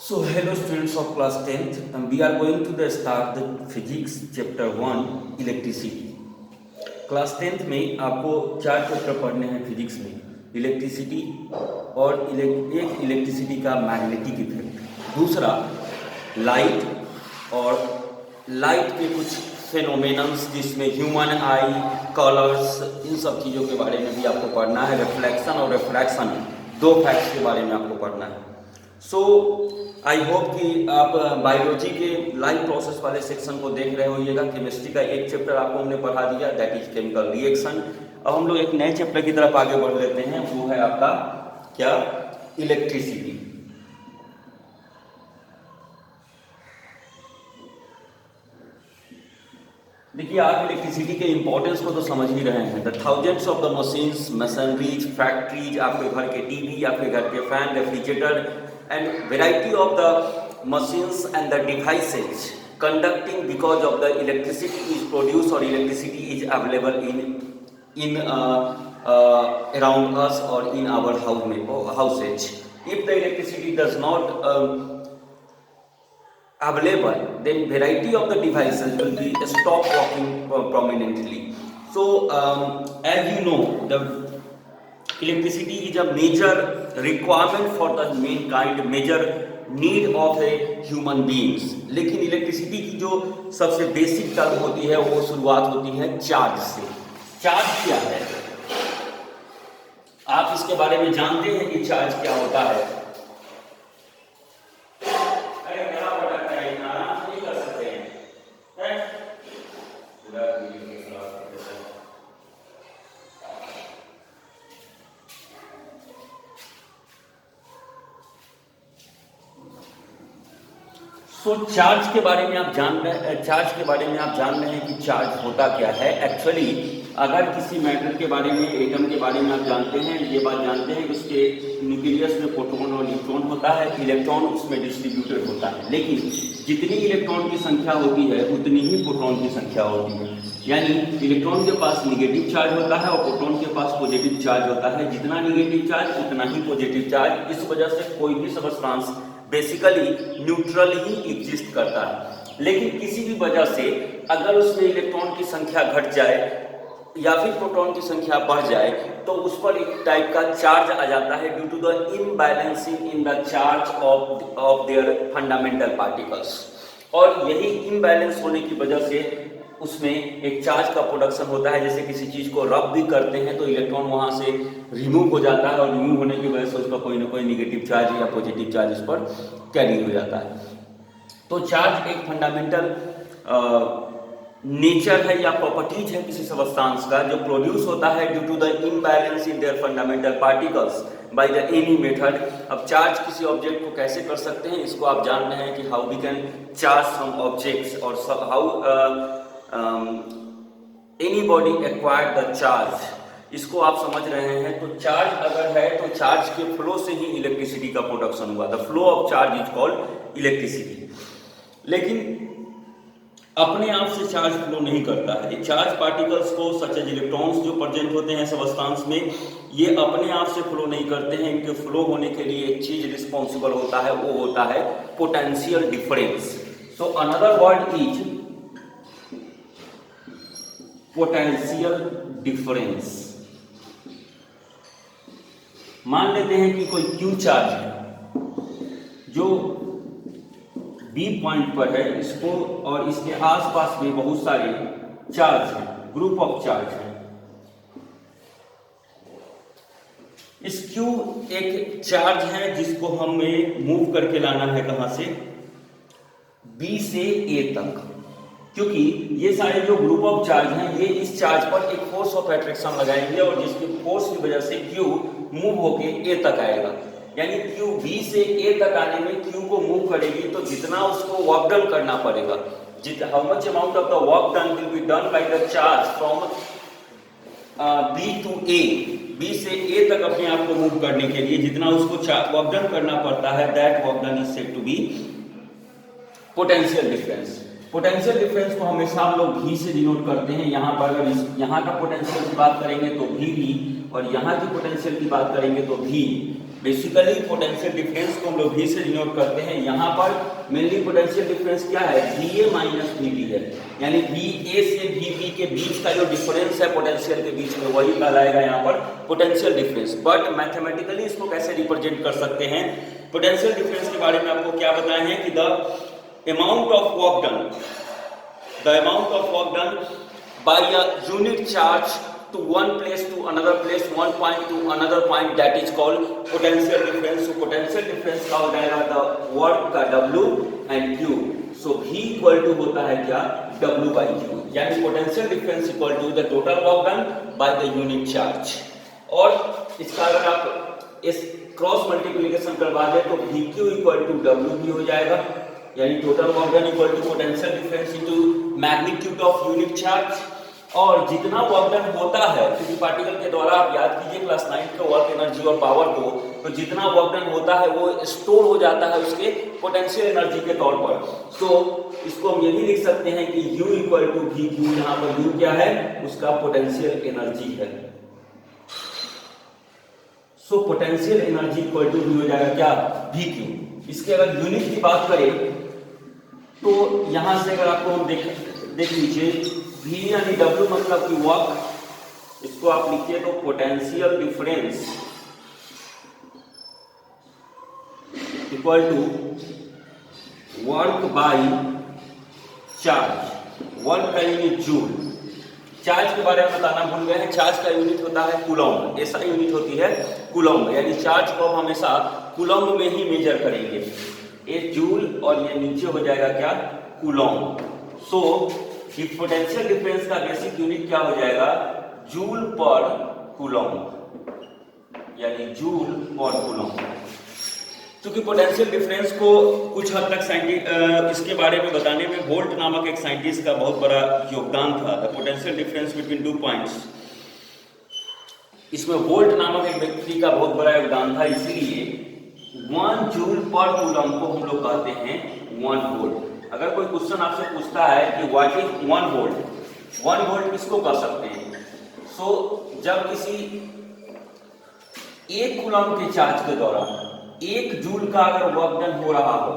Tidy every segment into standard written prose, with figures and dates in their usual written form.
So hello students of class 10th and we are going to the start the physics chapter 1 electricity. Class 10th में आपको 4 chapter पढ़ने हैं physics में, electricity और एक electricity का मैग्नेटिक इफेक्ट, दूसरा लाइट और लाइट के कुछ फेनोमेनन्स जिसमें ह्यूमन आई, कलर्स, इन सब चीज़ों के बारे में भी आपको पढ़ना है। रिफ्लेक्शन और रिफ्रैक्शन, दो फैक्ट्स के बारे में आपको पढ़ना है। सो आई होप कि आप बायोलॉजी के लाइफ प्रोसेस वाले सेक्शन को देख रहे होइएगा। केमिस्ट्री का एक चैप्टर आपको हमने पढ़ा दिया, दैट इज केमिकल रिएक्शन। अब हम लोग एक नए चैप्टर की तरफ आगे बढ़ लेते हैं, वो है आपका क्या, इलेक्ट्रिसिटी। देखिए, आप इलेक्ट्रिसिटी के इंपॉर्टेंस को तो समझ ही रहे हैं। The thousands of the machines, machineries, factories, आपके घर के टीवी, आपके घर के fan, refrigerator and variety of the machines and the devices conducting because of the electricity is produced or electricity is available in around us or in our houses. If the electricity does not available, then variety of the devices will be stop working prominently. So as you know, the electricity is a major requirement for the mankind, major need of a human beings. लेकिन electricity की जो सबसे basic term होती है वो शुरुआत होती है चार्ज से। चार्ज क्या है, आप इसके बारे में जानते हैं कि चार्ज क्या होता है? तो चार्ज के बारे में आप जान रहे हैं कि चार्ज होता क्या है। एक्चुअली अगर किसी मैटर के बारे में, एटम के बारे में आप जानते हैं, ये बात जानते हैं कि उसके न्यूक्लियस में प्रोटॉन और न्यूट्रॉन होता है, इलेक्ट्रॉन उसमें डिस्ट्रीब्यूटेड होता है। लेकिन जितनी इलेक्ट्रॉन की संख्या होती है उतनी ही प्रोटॉन की संख्या होती है। यानी इलेक्ट्रॉन के पास निगेटिव चार्ज होता है और प्रोटॉन के पास पॉजिटिव चार्ज होता है। जितना निगेटिव चार्ज उतना ही पॉजिटिव चार्ज। इस वजह से कोई भी सबस्टांस बेसिकली न्यूट्रल ही एग्जिस्ट करता है। लेकिन किसी भी वजह से अगर उसमें इलेक्ट्रॉन की संख्या घट जाए या फिर प्रोटॉन की संख्या बढ़ जाए तो उस पर एक टाइप का चार्ज आ जाता है due to the imbalancing in the charge of their fundamental particles. और यही इम्बैलेंस होने की वजह से उसमें एक चार्ज का प्रोडक्शन होता है। जैसे किसी चीज़ को रब भी करते हैं तो इलेक्ट्रॉन वहाँ से रिमूव हो जाता है और रिमूव होने की वजह से उसका कोई ना कोई निगेटिव चार्ज या पॉजिटिव चार्ज इस पर कैरी हो जाता है। तो चार्ज एक फंडामेंटल नेचर है या प्रॉपर्टीज है किसी सबस्टांस का, जो प्रोड्यूस होता है due to the imbalance in their fundamental particles by the any method. अब चार्ज किसी ऑब्जेक्ट को कैसे कर सकते हैं, इसको आप जान रहे हैं कि how we can charge some objects और how anybody acquired the charge, इसको आप समझ रहे हैं। तो चार्ज अगर है तो चार्ज के फ्लो से ही इलेक्ट्रिसिटी का प्रोडक्शन हुआ। The flow of charge is called electricity. लेकिन अपने आप से चार्ज फ्लो नहीं करता है। चार्ज पार्टिकल्स को सच एज इलेक्ट्रॉन्स जो प्रेजेंट होते हैं सबस्टांस में, ये अपने आप से फ्लो नहीं करते हैं। इनके फ्लो होने के लिए एक चीज रिस्पॉन्सिबल होता है, वो होता है potential difference. So another word is potential difference. मान लेते हैं कि कोई क्यू चार्ज है जो बी पॉइंट पर है, इसको और इसके आसपास में बहुत सारे चार्ज हैं, ग्रुप ऑफ चार्ज हैं। इस क्यू एक चार्ज है जिसको हमें मूव करके लाना है, कहां से, बी से ए तक। क्योंकि ये सारे जो ग्रुप ऑफ चार्ज हैं ये इस चार्ज पर एक फोर्स ऑफ अट्रैक्शन लगाएंगे और जिसकी फोर्स की वजह से क्यू मूव होके ए तक आएगा। यानी क्यू बी से ए तक आने में क्यू को मूव करेगी तो जितना उसको वर्क डन करना पड़ेगा, how much amount of the work done will be done by the charge from B to A, B से ए तक अपने आप को मूव करने के लिए जितना उसको वर्क डन करना पड़ता है, that work done is said to be potential difference. Potential difference को हमेशा हम लोग भी से डिनोट करते हैं। यहाँ पर अगर यहाँ का पोटेंशियल की बात करेंगे तो भी और यहाँ की पोटेंशियल की बात करेंगे तो V। बेसिकली पोटेंशियल डिफरेंस को हम लोग V से डिनोट करते हैं। यहाँ पर मेनली पोटेंशियल डिफरेंस क्या है, VA माइनस VB है, यानी VA से VB के बीच का जो डिफरेंस है पोटेंशियल के बीच में, वही कहलाएगा यहाँ पर पोटेंशियल डिफरेंस। बट मैथमेटिकली इसको कैसे रिप्रेजेंट कर सकते हैं, पोटेंशियल डिफरेंस के बारे में आपको क्या बताए हैं कि the amount of work done by a unit charge to one place to another place, one point to another point, that is called potential difference. So potential difference का हो जाएगा the work का W and Q. So V equal to होता है क्या, W by Q, यानी potential difference equal to the total work done by the unit charge। और इसका अगर आप इस क्रॉस मल्टीप्लिकेशन करवा दें तो VQ equal to W भी हो जाएगा, यानी total work done equal to potential difference into magnitude of unit charge। और जितना वर्क डन होता है किसी पार्टिकल के द्वारा, आप याद कीजिए क्लास 9 के वर्क एनर्जी और पावर को, तो जितना वर्क डन होता है वो स्टोर हो जाता है उसके पोटेंशियल एनर्जी के तौर पर। तो इसको हम ये भी लिख सकते हैं कि U equal to V Q, यहाँ पर U क्या है, उसका पोटेंशियल एनर्जी है। So potential energy equal to V हो जाएगा क्या, वी क्यू। इसके अगर यूनिट की बात करें तो यहां से अगर आपको हम देख लीजिए, V यानी W मतलब कि वर्क, इसको आप लिखिए तो potential difference equal to work by charge. Work का यूनिट जूल। चार्ज के बारे में बताना भूल गए हैं, चार्ज का यूनिट होता है कूलम्ब, ऐसा यूनिट होती है कूलम्ब, यानी चार्ज को हम हमेशा कूलम्ब में ही मेजर करेंगे। ये जूल और ये नीचे हो जाएगा क्या, कूलम्ब। सो पोटेंशियल डिफरेंस का बेसिक यूनिट क्या हो जाएगा, जूल पर कूलम्ब, यानी जूल पर कूलम्ब। क्योंकि पोटेंशियल डिफरेंस को कुछ हद तक इसके बारे में बताने में वोल्ट नामक एक साइंटिस्ट का बहुत बड़ा योगदान था। The potential difference between 2 points, इसमें वोल्ट नामक एक व्यक्ति का बहुत बड़ा योगदान था, इसीलिए 1 जूल पर कूलम्ब को हम लोग कहते हैं 1 वोल्ट। अगर कोई क्वेश्चन आपसे पूछता है कि व्हाट इज 1 वोल्ट, 1 वोल्ट किसको कह सकते हैं, सो जब किसी 1 कूलम्ब के चार्ज के दौरान 1 जूल का अगर वर्क डन हो रहा हो,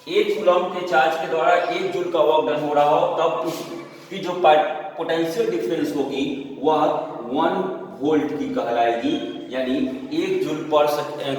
1 कूलम्ब के चार्ज के द्वारा 1 जूल का वर्क डन हो रहा हो, तब उसकी जो पोटेंशियल डिफरेंस होगी वह 1 वोल्ट की कहलाएगी, यानी 1 जूल पर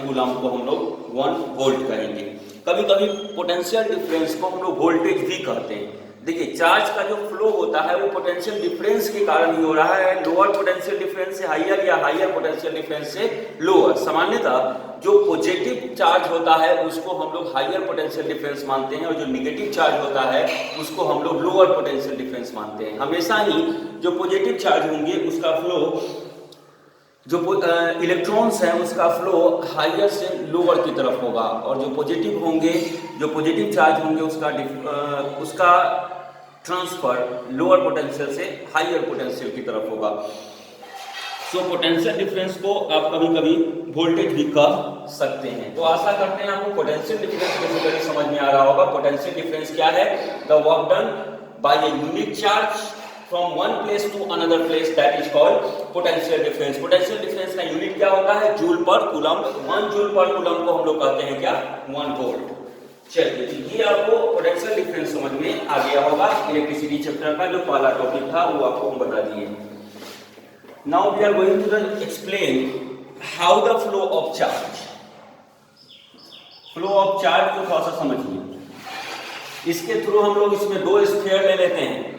कूलम्ब को हम लोग 1 वोल्ट कहेंगे। कभी कभी पोटेंशियल डिफरेंस को हम लोग वोल्टेज भी कहते हैं। देखिए, चार्ज का जो फ्लो होता है वो पोटेंशियल डिफरेंस के कारण ही हो रहा है, लोअर पोटेंशियल डिफरेंस से हायर या हायर पोटेंशियल डिफरेंस से लोअर। सामान्यतः जो पॉजिटिव चार्ज होता है उसको हम लोग हायर पोटेंशियल डिफरेंस मानते हैं, और जो निगेटिव चार्ज होता है उसको हम लोग लोअर पोटेंशियल डिफरेंस मानते हैं। हमेशा ही जो पॉजिटिव चार्ज होंगे उसका फ्लो, जो इलेक्ट्रॉन्स हैं उसका फ्लो हायर से लोअर की तरफ होगा, और जो पॉजिटिव होंगे, जो पॉजिटिव चार्ज होंगे उसका ट्रांसफर लोअर पोटेंशियल से हायर पोटेंशियल की तरफ होगा। सो पोटेंशियल डिफरेंस को आप कभी कभी वोल्टेज भी कह सकते हैं। तो आशा करते हैं आपको पोटेंशियल डिफरेंस बेसिकली समझ में आ रहा होगा। पोटेंशियल डिफरेंस क्या है, the work done by a unit charge from one place to another place, that is called potential difference। potential difference का यूनिट क्या होता है, जूल पर कूलम्ब। 1 जूल पर कूलम्ब को हम लोग कहते हैं क्या, 1 वोल्ट। चलिए, तो ये आपको पोटेंशियल डिफरेंस समझ में आ गया होगा। इलेक्ट्रिसिटी चैप्टर का जो पहला टॉपिक था वो आपको हम बता दिए। Now we are going to explain how the flow of charge. Flow of charge को थोड़ा सा समझिए। इसके थ्रू हम लोग इसमें 2 स्फीयर ले लेते हैं।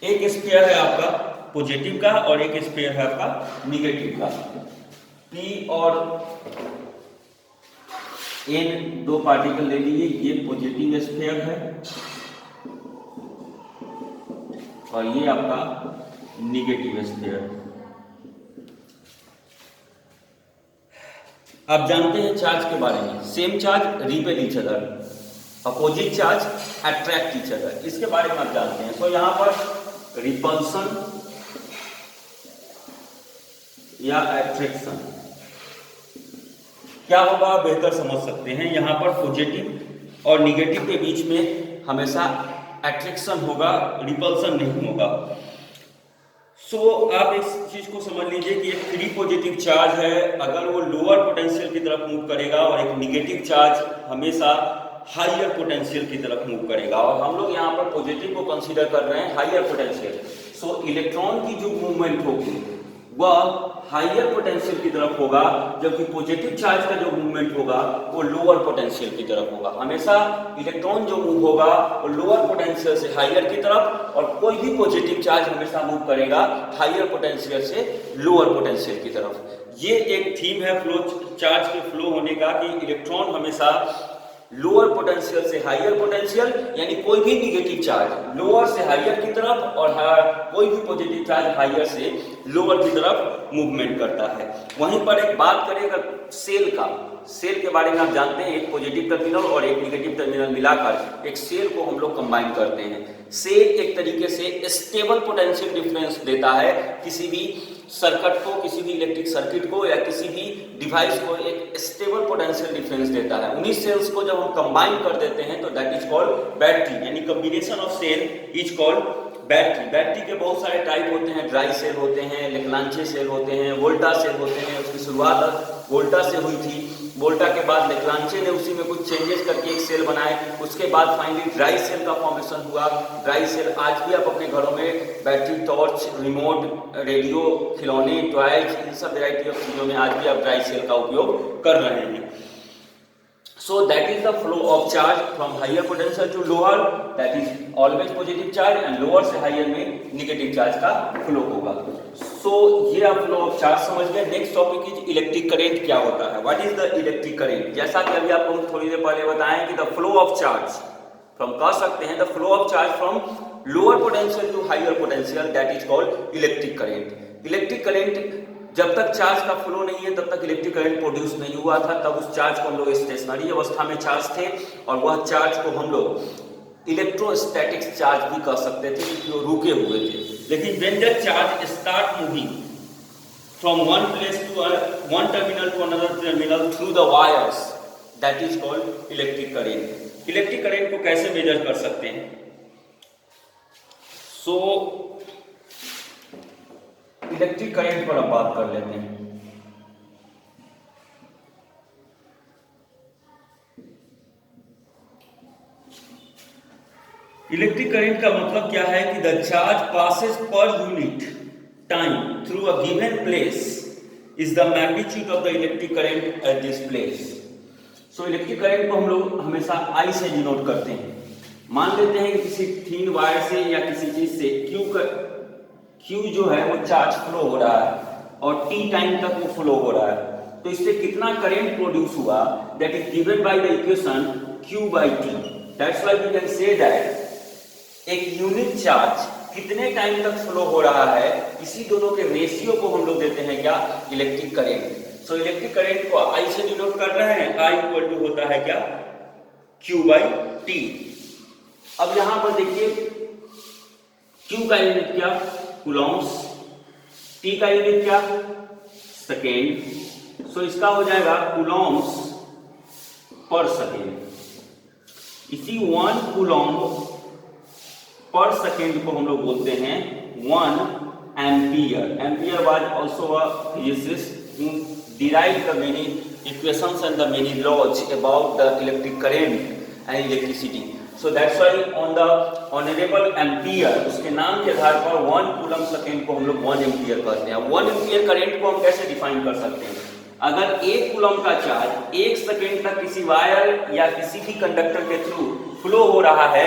एक स्फीयर है आपका पॉजिटिव का और एक स्फीयर है आपका निगेटिव का। P और N 2 पार्टिकल ले लीजिए, ये पॉजिटिव स्फीयर है और ये आपका निगेटिव स्फीयर। आप जानते हैं चार्ज के बारे में, same charge repel each other, opposite charge attract each other, इसके बारे में आप जानते हैं। तो यहां पर रिपल्सन या अट्रैक्शन क्या होगा बेहतर समझ सकते हैं। यहां पर पॉजिटिव और निगेटिव के बीच में हमेशा अट्रैक्शन होगा, रिपल्सन नहीं होगा। आप इस चीज को समझ लीजिए कि एक फ्री पॉजिटिव चार्ज है, अगर वो लोअर पोटेंशियल की तरफ मूव करेगा, और एक निगेटिव चार्ज हमेशा हाइयर पोटेंशियल की तरफ मूव करेगा। और हम लोग यहाँ पर पॉजिटिव को कंसीडर कर रहे हैं हाइयर पोटेंशियल। इलेक्ट्रॉन की जो मूवमेंट होगी वह हाइयर पोटेंशियल की तरफ होगा, जबकि पॉजिटिव चार्ज का जो मूवमेंट होगा वो लोअर पोटेंशियल की तरफ होगा। हमेशा इलेक्ट्रॉन जो मूव होगा वो लोअर पोटेंशियल से हाइयर की तरफ, और कोई भी पॉजिटिव चार्ज हमेशा मूव करेगा हाइयर पोटेंशियल से लोअर पोटेंशियल की तरफ। ये एक थीम है फ्लो चार्ज के फ्लो होने का, कि इलेक्ट्रॉन हमेशा लोअर पोटेंशियल से हाइयर पोटेंशियल, यानी कोई भी निगेटिव चार्ज लोअर से हाइयर की तरफ, और कोई भी पॉजिटिव चार्ज हाइयर से लोअर की तरफ मूवमेंट करता है। वहीं पर एक बात करें अगर सेल के बारे में आप जानते हैं, एक पॉजिटिव टर्मिनल और एक निगेटिव टर्मिनल मिलाकर एक सेल को हम लोग कंबाइन करते हैं। सेल एक तरीके से स्टेबल पोटेंशियल डिफरेंस देता है किसी भी सर्किट को, किसी भी इलेक्ट्रिक सर्किट को या किसी भी डिवाइस को एक स्टेबल पोटेंशियल डिफरेंस देता है। उन्हीं सेल्स को जब हम कंबाइन कर देते हैं तो दैट इज कॉल्ड बैटरी, यानी combination of cell is called battery. Battery के बहुत सारे टाइप होते हैं, ड्राई सेल होते हैं, लेक्लांचे सेल होते हैं, वोल्टा सेल होते हैं। उसकी शुरुआत वोल्टा से हुई थी, वोल्टा के बाद लेक्लांचे ने उसी में कुछ चेंजेस करके एक सेल बनाए, उसके बाद फाइनली ड्राई सेल का फॉर्मेशन हुआ। ड्राई सेल आज भी आप अपने घरों में बैटरी, टॉर्च, रिमोट, रेडियो, खिलौने, टॉयज, इन सब वेराइटी ऑफ चीज़ों में आज भी आप ड्राई सेल का उपयोग कर रहे हैं। So that is the flow of charge from higher potential to lower, that is always positive charge, and lower से higher में negative charge का flow होगा। So ये आप flow of charge समझ गए। Next topic is electric current क्या होता है? What is the electric current? जैसा कि अभी आपको थोड़ी देर पहले बताएं कि the flow of charge from कह सकते हैं the flow of charge from lower potential to higher potential, that is called electric current. Electric current जब तक चार्ज का फ्लो नहीं है तब तक इलेक्ट्रिक करंट प्रोड्यूस नहीं हुआ था, तब उस चार्ज को हम लोग स्टेशनरी अवस्था में चार्ज थे, और वह चार्ज को हम लोग इलेक्ट्रोस्टैटिक चार्ज भी कह सकते थे क्योंकि वो रुके हुए थे। लेकिन when the charge start moving from one place to one terminal to another terminal through the wires, that is called electric current. Electric current को कैसे मेजर कर सकते हैं? इलेक्ट्रिक करंट पर अब बात कर लेते हैं। इलेक्ट्रिक करंट का मतलब क्या है कि the charge passes per unit time through a given place is the magnitude of the electric current at this place. Electric current को हम लोग हमेशा आई से डिनोट करते हैं। मान लेते हैं कि किसी थीन वायर से या किसी चीज से Q जो है वो चार्ज फ्लो हो रहा है और T टाइम तक वो फ्लो हो रहा है, तो इससे कितना करंट प्रोड्यूस हुआ that is given by the equation Q/T। That's why we can say that एक यूनिट चार्ज कितने टाइम तक फ्लो हो रहा है, इसी दोनों के रेशियो को हम लोग देते हैं क्या? Electric current. इलेक्ट्रिक करंट को I से डिनोट कर रहे हैं, I इक्वल टू होता है क्या? Q/T। अब यहां पर देखिए Q का यूनिट क्या? कूलम्स, T का यूनिट क्या? सेकेंड। इसका हो जाएगा कूलम्स पर सेकेंड। इसी 1 कूलम पर सेकेंड को हम लोग बोलते हैं 1 ampere. Ampere was also a physicist who derived the many equations and the many laws about the electric current and electricity. So that's why on the honorable ampere, उसके नाम के आधार पर 1 coulomb second को हम लोग 1 एम्पियर कहते हैं। 1 ampere current को हम कैसे डिफाइन कर सकते हैं? अगर 1 कूलम का चार्ज 1 सेकेंड तक किसी वायर या किसी भी कंडक्टर के थ्रू फ्लो हो रहा है,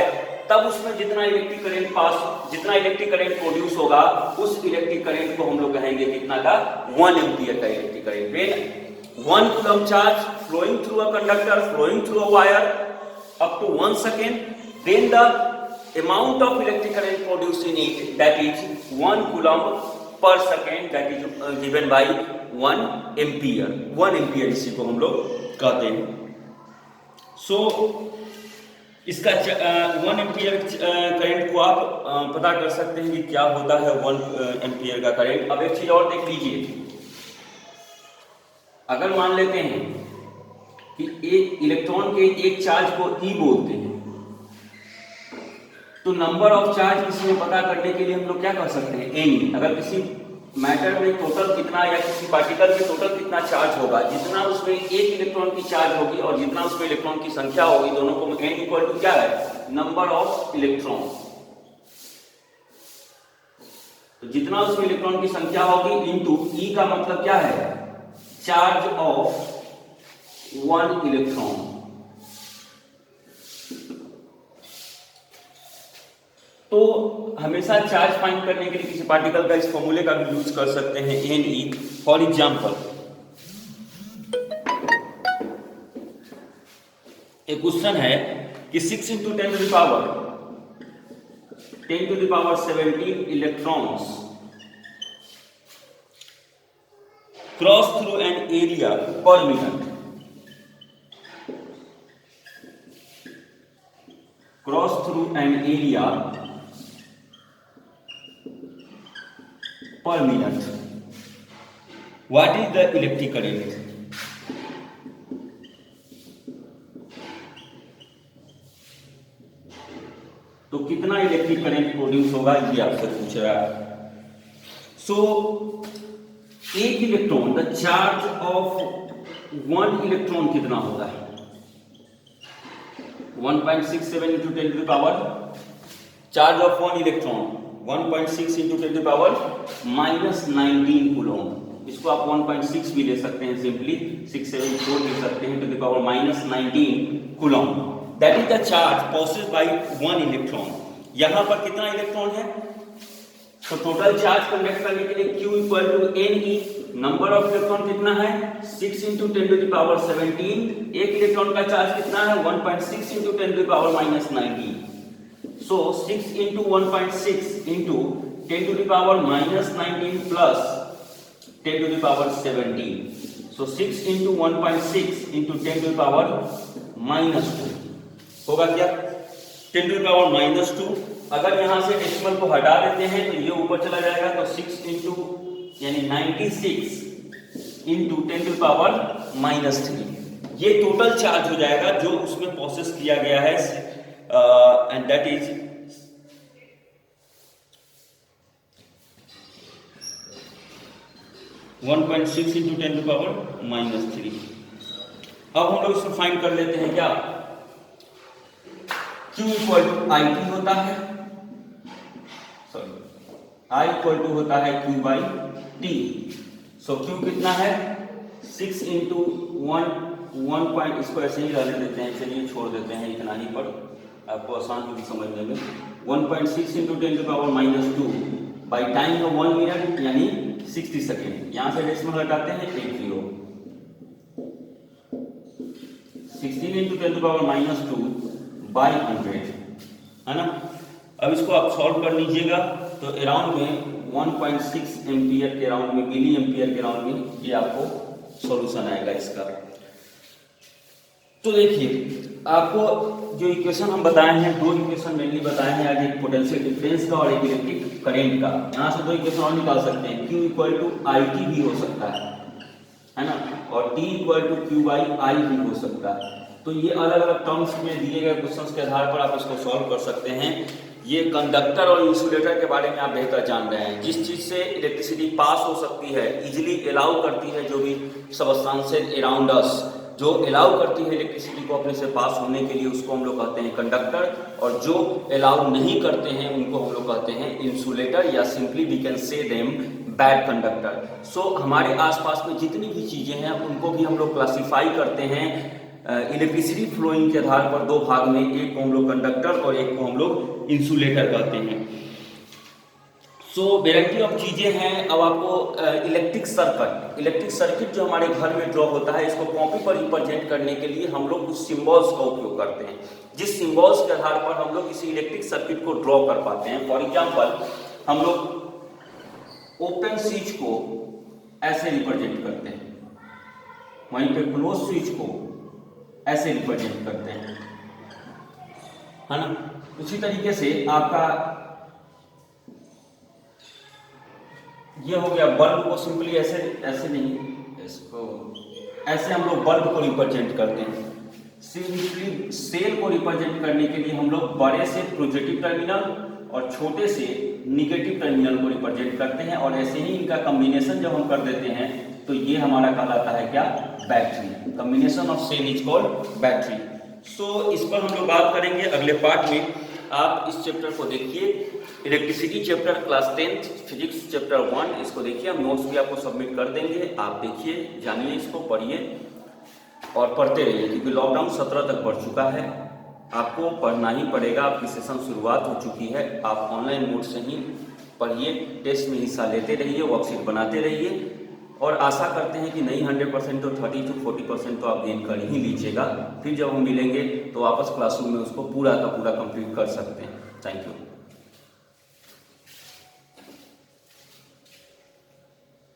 तब उसमें जितना इलेक्ट्रिक करंट प्रोड्यूस होगा, उस इलेक्ट्रिक करंट को हम लोग कहेंगे कितना का? 1 एम्पियर का electric current. 1 coulomb charge flowing through a conductor, flowing through a wire up to 1 second, then the amount of electric current produced in it, that is 1 coulomb per second, that is given by 1 ampere। 1 ampere इसी को हम लोग कहते हैं। इसका 1 ampere current को आप पता कर सकते हैं कि क्या होता है 1 एम्पियर का करंट। अब एक चीज और देख लीजिए, अगर मान लेते हैं कि एक इलेक्ट्रॉन के एक चार्ज को E बोलते हैं, तो नंबर ऑफ चार्ज इसमें पता करने के लिए हम लोग क्या कर सकते हैं, एन। अगर किसी मैटर में टोटल कितना या किसी पार्टिकल में टोटल कितना चार्ज होगा, जितना उसमें एक इलेक्ट्रॉन की चार्ज होगी और जितना उसमें इलेक्ट्रॉन की संख्या होगी, दोनों को एन इक्वल टू क्या है, नंबर ऑफ इलेक्ट्रॉन। तो जितना उसमें इलेक्ट्रॉन की संख्या होगी इनटू ई का मतलब क्या है, चार्ज ऑफ वन इलेक्ट्रॉन। तो हमेशा चार्ज फाइंड करने के लिए किसी पार्टिकल का इस फॉर्मूले का भी यूज कर सकते हैं, एन ई। फॉर एग्जाम्पल एक क्वेश्चन है कि 6 × 10 to the power 17 electrons cross through an area per minute, cross through an area per minute. What is the electric current? तो कितना इलेक्ट्रिक करंट प्रोड्यूस होगा ये आपसे पूछ रहा है। सो एक electron, the charge of one electron कितना होता है, 1.67 × 10 to the power, charge of one electron 1.6 × 10 to the power -19 coulomb. इसको आप 1.6 भी ले सकते हैं, सिंपली 674 ले सकते हैं, to the power -19 coulomb. That is the charge possessed by one electron. यहां पर कितना इलेक्ट्रॉन है, तो टोटल चार्ज कंडक्ट करने के लिए Q equal to N E. Number of electron कितना है, 6 × 10 to the power 17। एक इलेक्ट्रॉन का चार्ज कितना है, 1.6 × 10 to the power -19। So 6 into 1.6 into 10 to the power -19 plus 10 to the power 17. So 6 into 1.6 into 10 to the power -2 होगा क्या, 10 to the power -2। अगर यहां से डेसिमल को हटा देते हैं तो ये ऊपर चला जाएगा, तो 6 into यानी 96 into 10 to the power -3। ये टोटल चार्ज हो जाएगा जो उसमें प्रोसेस किया गया है, and that is 1.6 into 10 to the power -3। अब हम लोग इसको फाइंड कर लेते हैं क्या, Q equal to I T होता है, सॉरी I इक्वल टू होता है Q by T. So Q कितना है, 6 into 1 इसको ऐसे ही रहने देते हैं, चलिए छोड़ देते हैं इतना ही पर आपको आसान होगी समझने में। 1.6 into 10 to the power -2 by time का 1 मिनट यानी 60 सेकेंड। यहां से डेसिमल हटाते हैं 80, 16 into 10 to the power -2 by 100 है ना। अब इसको आप सॉल्व कर लीजिएगा तो अराउंड में 1.6 एम्पियर के अराउंड में, मिली एम्पियर के अराउंड में ये आपको सॉल्यूशन आएगा इसका। तो देखिए आपको जो इक्वेशन हम बताए हैं, दो इक्वेशन मेनली बताए हैं आज, एक पोटेंशियल डिफरेंस का और एक इलेक्ट्रिक करंट का। यहाँ से दो इक्वेशन और निकाल सकते हैं, Q equal to I T भी हो सकता है ना, और T equal to Q by I भी हो सकता है। तो ये अलग अलग टर्म्स में दिए गए क्वेश्चंस के आधार पर आप इसको सॉल्व कर सकते हैं। ये कंडक्टर और इंसुलेटर के बारे में आप बेहतर जान रहे हैं, जिस चीज से इलेक्ट्रिसिटी पास हो सकती है, इजिली अलाउ करती है, जो भी सबस्टेंसेस अराउंड अस जो अलाउ करती है इलेक्ट्रिसिटी को अपने से पास होने के लिए, उसको हम लोग कहते हैं कंडक्टर, और जो अलाउ नहीं करते हैं उनको हम लोग कहते हैं इंसुलेटर, या simply we can say them bad conductor. So हमारे आसपास में जितनी भी चीजें हैं उनको भी हम लोग क्लासीफाई करते हैं इलेक्ट्रिसिटी फ्लोइंग के आधार पर दो भाग में, एक को हम लोग कंडक्टर और एक को हम लोग इंसुलेटर कहते हैं। सो वेराइटी ऑफ चीजें हैं। अब आपको इलेक्ट्रिक सर्किट जो हमारे घर में ड्रॉ होता है, इसको कॉपी पर रिप्रेजेंट करने के लिए हम लोग कुछ सिंबल्स का उपयोग करते हैं, जिस सिंबल्स के आधार पर हम लोग किसी इलेक्ट्रिक सर्किट को ड्रॉ कर पाते हैं। फॉर एग्जांपल हम लोग ओपन स्विच को ऐसे रिप्रेजेंट करते हैं, वहीं पे क्लोज स्विच को ऐसे रिप्रेजेंट करते हैं, है ना। उसी तरीके से आपका ये हो गया, बल्ब को सिंपली ऐसे नहीं, इसको ऐसे हम लोग बल्ब को रिप्रेजेंट करते हैं। सिंपली सेल को रिप्रेजेंट करने के लिए हम लोग बड़े से पॉजिटिव टर्मिनल और छोटे से निगेटिव टर्मिनल को रिप्रेजेंट करते हैं, और ऐसे ही इनका कॉम्बिनेशन जब हम कर देते हैं तो ये हमारा कहलाता है क्या, battery. Combination of cell is called battery. So इस पर हम लोग बात करेंगे अगले पार्ट में। आप इस चैप्टर को देखिए, electricity chapter class 10 physics chapter 1, इसको देखिए। हम नोट्स भी आपको सबमिट कर देंगे, आप देखिए, जानिए, इसको पढ़िए और पढ़ते रहिए, क्योंकि लॉकडाउन 17 तक बढ़ चुका है, आपको पढ़ना ही पड़ेगा। आपकी सेशन शुरुआत हो चुकी है, आप ऑनलाइन मोड से ही पढ़िए, टेस्ट में हिस्सा लेते रहिए, वर्कशीट बनाते रहिए, और आशा करते हैं कि नहीं 100% तो 30 to 40% तो आप गेन कर ही लीजिएगा। फिर जब हम मिलेंगे तो वापस क्लासरूम में उसको पूरा का पूरा कंप्लीट कर सकते हैं। Thank you.